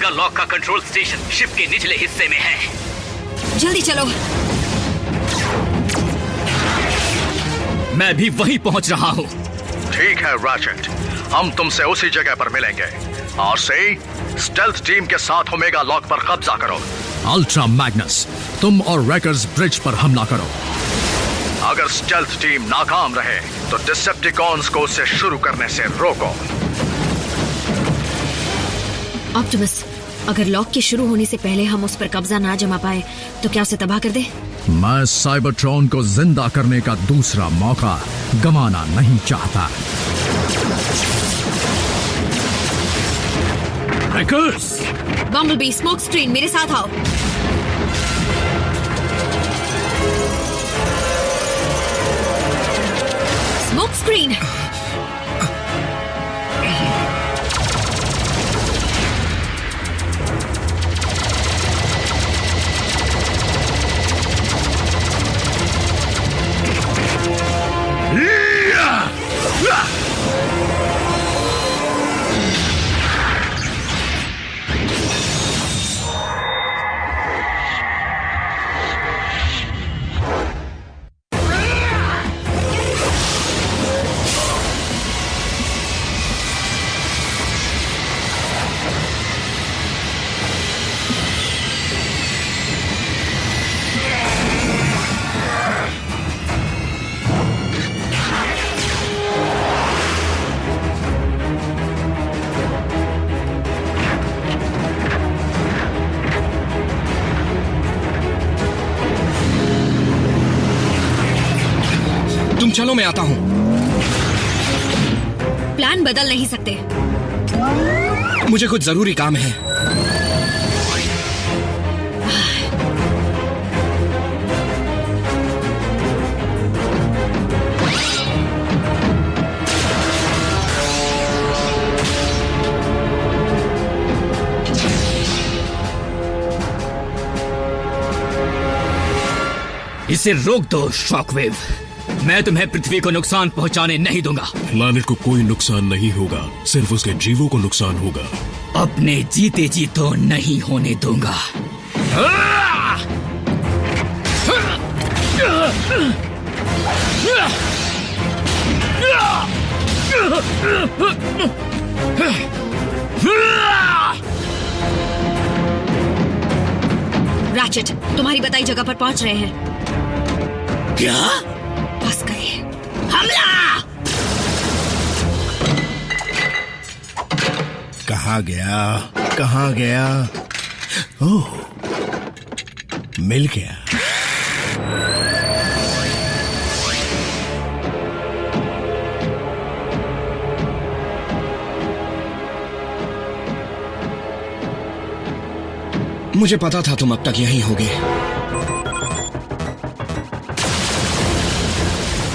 Omega lock का control station ship के निचले हिस्से में है। जल्दी चलो। मैं भी वहीं पहुंच रहा हूँ। ठीक है रैचेट, हम तुमसे उसी जगह पर मिलेंगे। और से स्टेल्थ टीम के साथ ओमेगा लॉक पर कब्जा करो। अल्ट्रा मैग्नस, तुम और रैकर्स ब्रिज पर हमला करो। अगर स्टेल्थ टीम नाकाम रहे तो डिसेप्टिकॉन्स को उसे शुरू करने से रोको। ऑप्टिमस, अगर लॉक के शुरू होने से पहले हम उस पर कब्जा ना जमा पाए तो क्या उसे तबाह कर दे? मैं साइबरट्रॉन को जिंदा करने का दूसरा मौका गंवाना नहीं चाहता। हैकर्स! बम्बलबी, स्मोक स्क्रीन, मेरे साथ आओ। Smoke screen. चलो मैं आता हूं। प्लान बदल नहीं सकते। मुझे कुछ जरूरी काम है। इसे रोक दो शॉकवेव। मैं तुम्हें पृथ्वी को नुकसान पहुंचाने नहीं दूंगा। प्लैनेट को कोई नुकसान नहीं होगा, सिर्फ उसके जीवों को नुकसान होगा। अपने जीते जी तो नहीं होने दूंगा। रैचेट, तुम्हारी बताई जगह पर पहुंच रहे हैं। क्या? फंस गए। हमला! कहाँ गया? कहाँ गया? ओह, मिल गया। मुझे पता था तुम अब तक यहीं होगे।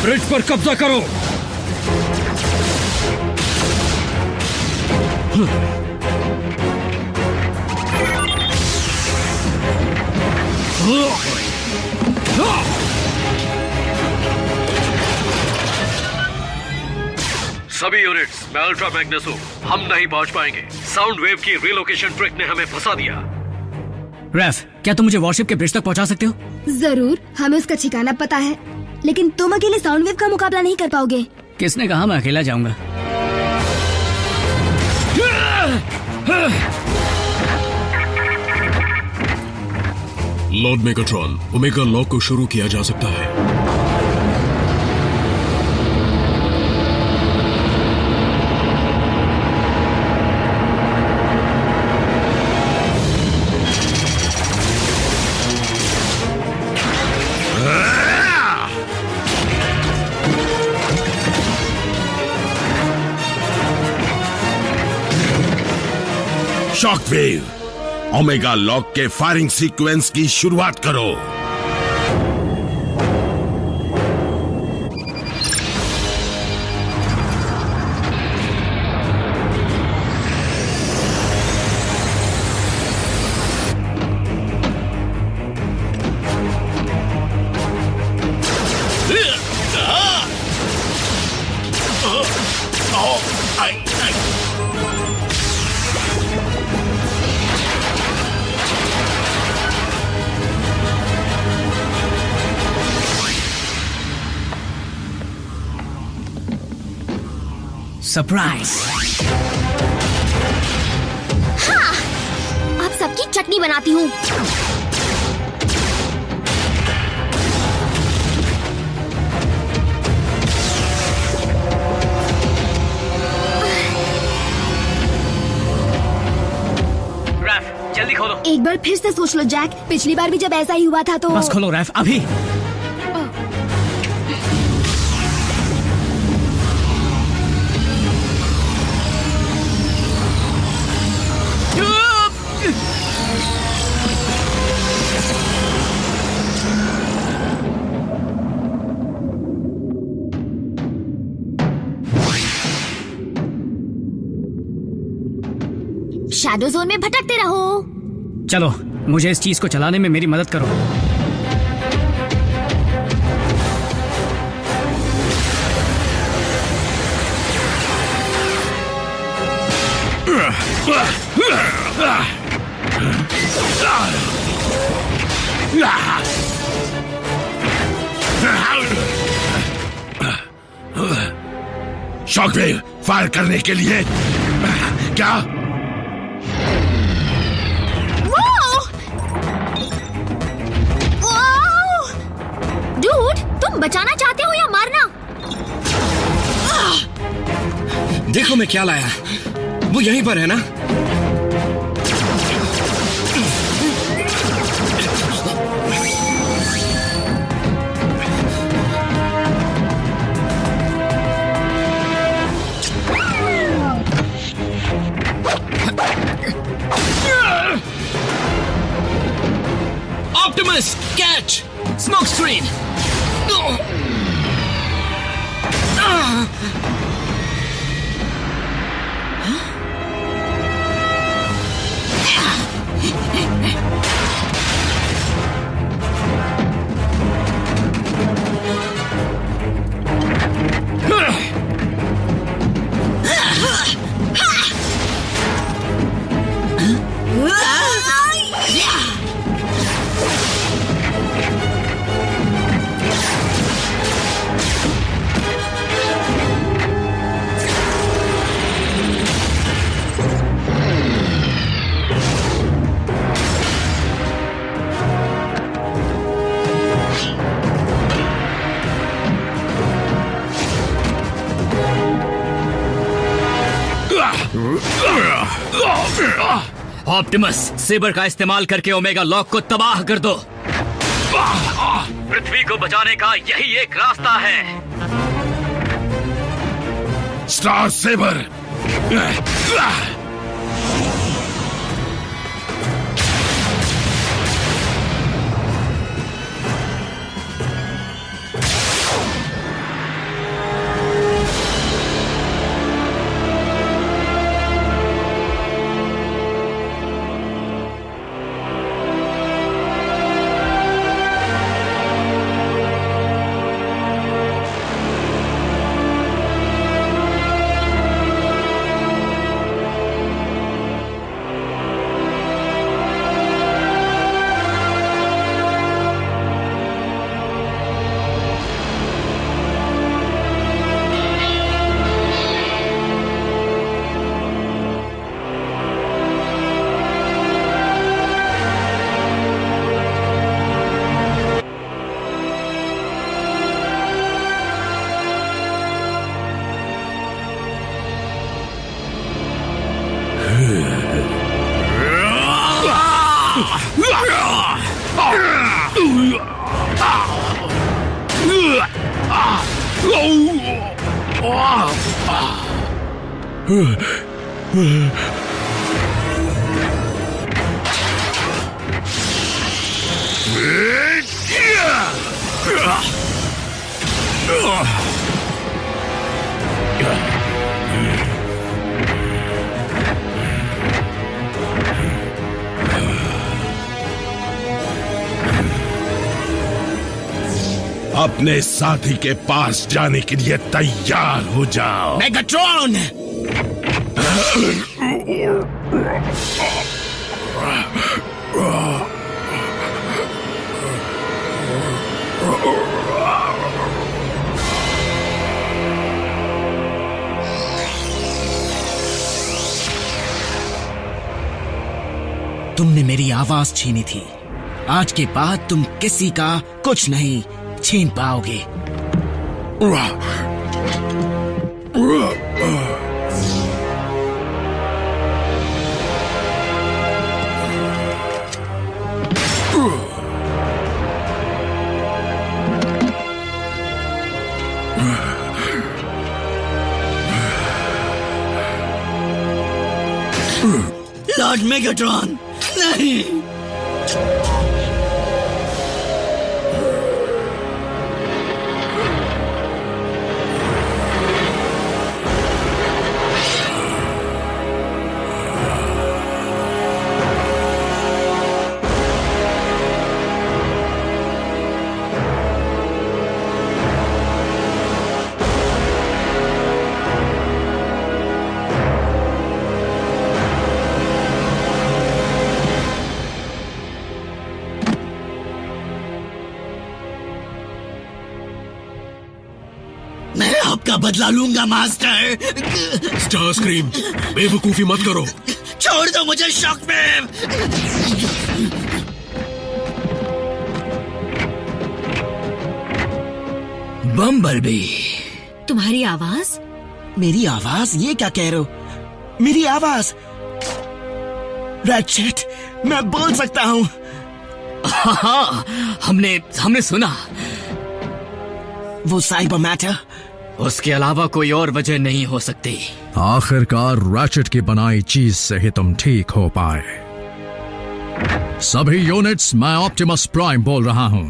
ब्रिज पर कब्जा करो। सभी यूनिट्स, मैं अल्ट्रा मैग्नस हूं। हम नहीं पहुंच पाएंगे। साउंड वेव की रिलोकेशन ट्रिक ने हमें फंसा दिया। रैफ, क्या तुम मुझे वॉरशिप के ब्रिज तक पहुंचा सकते हो? जरूर, हमें उसका ठिकाना पता है, लेकिन तुम अकेले साउंड वेव का मुकाबला नहीं कर पाओगे। किसने कहा मैं अकेला जाऊंगा? लॉर्ड मेगाट्रॉन, ओमेगा लॉक को शुरू किया जा सकता है। शॉकवेव, ओमेगा लॉक के फायरिंग सीक्वेंस की शुरुआत करो। सरप्राइज। हाँ, अब सबकी चटनी बनाती हूँ। रैफ, जल्दी खोलो। एक बार फिर से सोच लो जैक, पिछली बार भी जब ऐसा ही हुआ था तो। बस खोलो रैफ, अभी। शैडो जोन में भटकते रहो। चलो, मुझे इस चीज को चलाने में मेरी मदद करो। शॉकवेव फायर करने के लिए क्या? डूड, तुम बचाना चाहते हो या मारना? देखो मैं क्या लाया। वो यहीं पर है ना? Optimus catch smoke screen. Optimus, saber का इस्तेमाल करके ओमेगा लॉक को तबाह कर दो। पृथ्वी को बचाने का यही एक रास्ता है। Star saber. अपने साथी के पास जाने के लिए तैयार हो जाओ। मेगाट्रॉन! तुमने मेरी आवाज छीनी थी। आज के बाद तुम किसी का कुछ नहीं छीन पाओगे। लॉर्ड मेगाट्रॉन, नहीं। मैं आपका बदला लूंगा मास्टर। स्टार स्क्रीम, बेवकूफी मत करो। छोड़ दो मुझे शॉकवेव। बम्बलबी, तुम्हारी आवाज? मेरी आवाज? ये क्या कह रहे हो? मेरी आवाज? रैचेट, मैं बोल सकता हूँ। हाँ, हमने सुना। वो साइबर मैटर? उसके अलावा कोई और वजह नहीं हो सकती। आखिरकार रैचेट की बनाई चीज से ही तुम ठीक हो पाए। सभी यूनिट्स, मैं ऑप्टिमस प्राइम बोल रहा हूँ।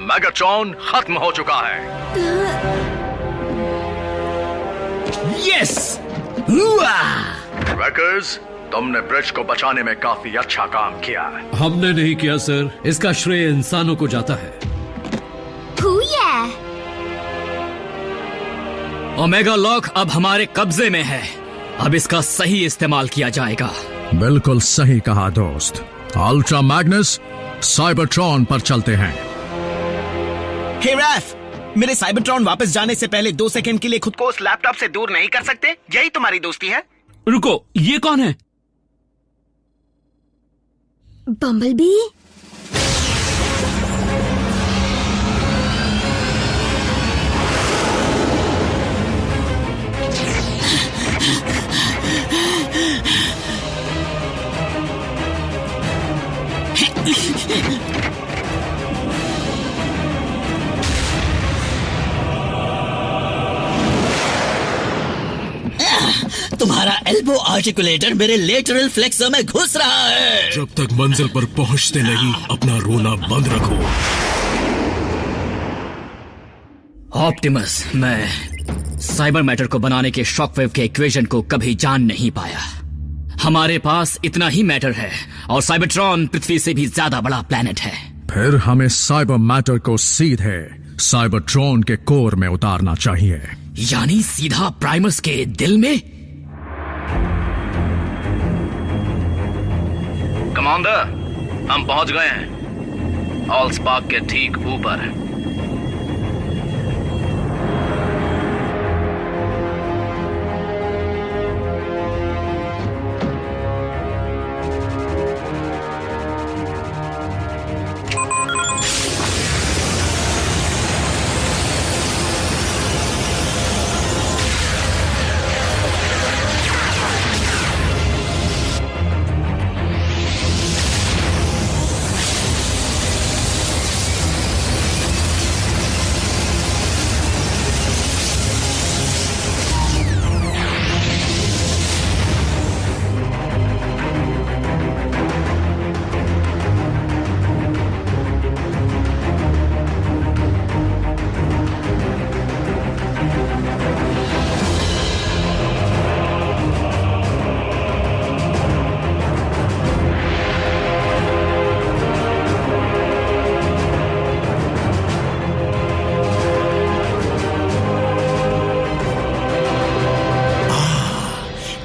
मैगाट्रॉन खत्म हो चुका है। यस! ट्रैकर्स, तुमने ब्रिज को बचाने में काफी अच्छा काम किया। हमने नहीं किया सर, इसका श्रेय इंसानों को जाता है। ओमेगा लॉक अब हमारे कब्जे में है। अब इसका सही इस्तेमाल किया जाएगा। बिल्कुल सही कहा दोस्त। अल्ट्रा मैग्नस, साइबरट्रॉन पर चलते हैं। हे रैफ, मेरे साइबरट्रॉन वापस जाने से पहले 2 सेकंड के लिए खुद को उस लैपटॉप से दूर नहीं कर सकते? यही तुम्हारी दोस्ती है? रुको, ये कौन है? बम्बलबी? तुम्हारा एल्बो आर्टिकुलेटर मेरे लेटरल फ्लेक्सर में घुस रहा है। जब तक मंजिल पर पहुंचते नहीं, अपना रोना बंद रखो। ऑप्टिमस, मैं साइबर मैटर को बनाने के शॉकवेव के इक्वेशन को कभी जान नहीं पाया। हमारे पास इतना ही मैटर है और साइबरट्रॉन पृथ्वी से भी ज्यादा बड़ा प्लेनेट है। फिर हमें साइबर मैटर को सीधे साइबरट्रॉन के कोर में उतारना चाहिए। यानी सीधा प्राइमस के दिल में? कमांडर, हम पहुंच गए हैं। ऑलस्पार्क के ठीक ऊपर।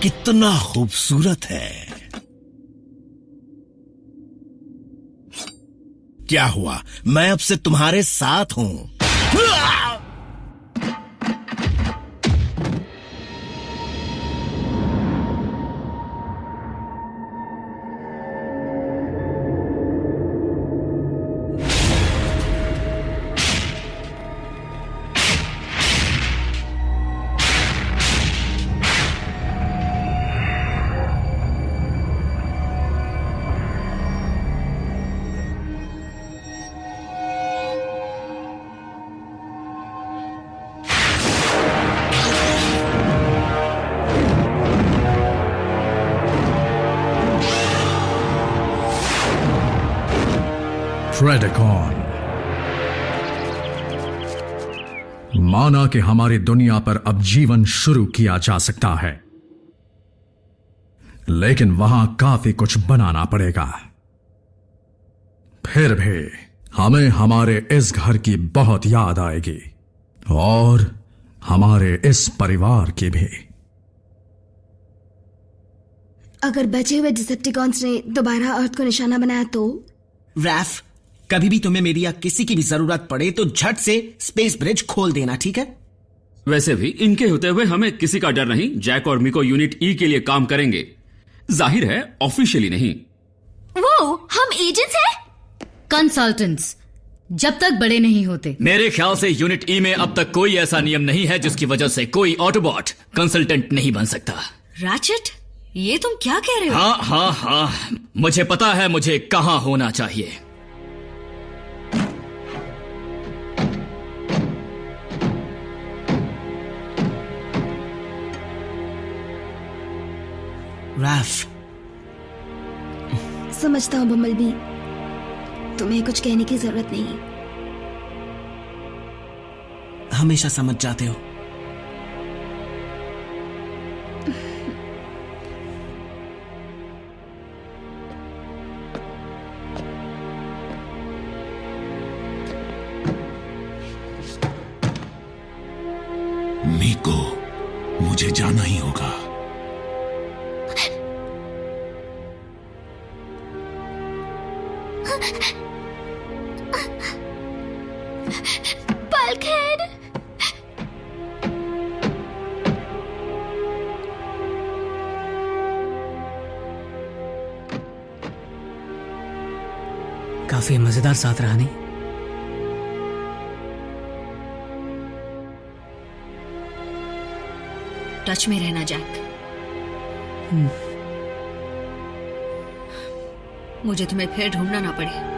कितना खूबसूरत है। क्या हुआ? मैं अब से तुम्हारे साथ हूं। ट्रेडेकॉन। माना कि हमारी दुनिया पर अब जीवन शुरू किया जा सकता है, लेकिन वहां काफी कुछ बनाना पड़ेगा। फिर भी हमें हमारे इस घर की बहुत याद आएगी और हमारे इस परिवार की भी। अगर बचे हुए डिसेप्टिकॉन्स ने दोबारा अर्थ को निशाना बनाया तो? रैफ, कभी भी तुम्हें मेरी या किसी की भी जरूरत पड़े तो झट से स्पेस ब्रिज खोल देना, ठीक है? वैसे भी इनके होते हुए हमें किसी का डर नहीं। जैक और मिको यूनिट ई के लिए काम करेंगे, जाहिर है ऑफिशियली नहीं। वो हम एजेंट्स हैं? कंसल्टेंट्स, जब तक बड़े नहीं होते। मेरे ख्याल से यूनिट ई में अब तक कोई ऐसा नियम नहीं है जिसकी वजह से कोई ऑटोबॉट कंसल्टेंट नहीं बन सकता। रैचेट, ये तुम क्या कह रहे हो? हाँ, मुझे पता है मुझे कहां होना चाहिए। रैफ, समझता हूं बम्बलबी, तुम्हें कुछ कहने की जरूरत नहीं। हमेशा समझ जाते हो। मिको, मुझे जाना ही होगा। बल्कहेड, काफी मजेदार साथ रहा नहीं? टच में रहना जैक। मुझे तुम्हें फिर ढूंढना ना पड़े।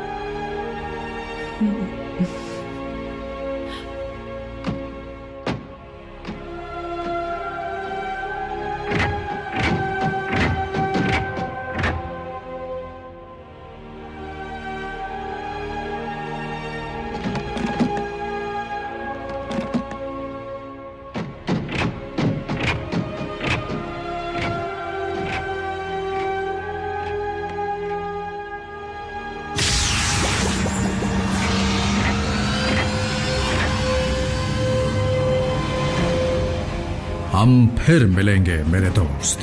हम फिर मिलेंगे मेरे दोस्त।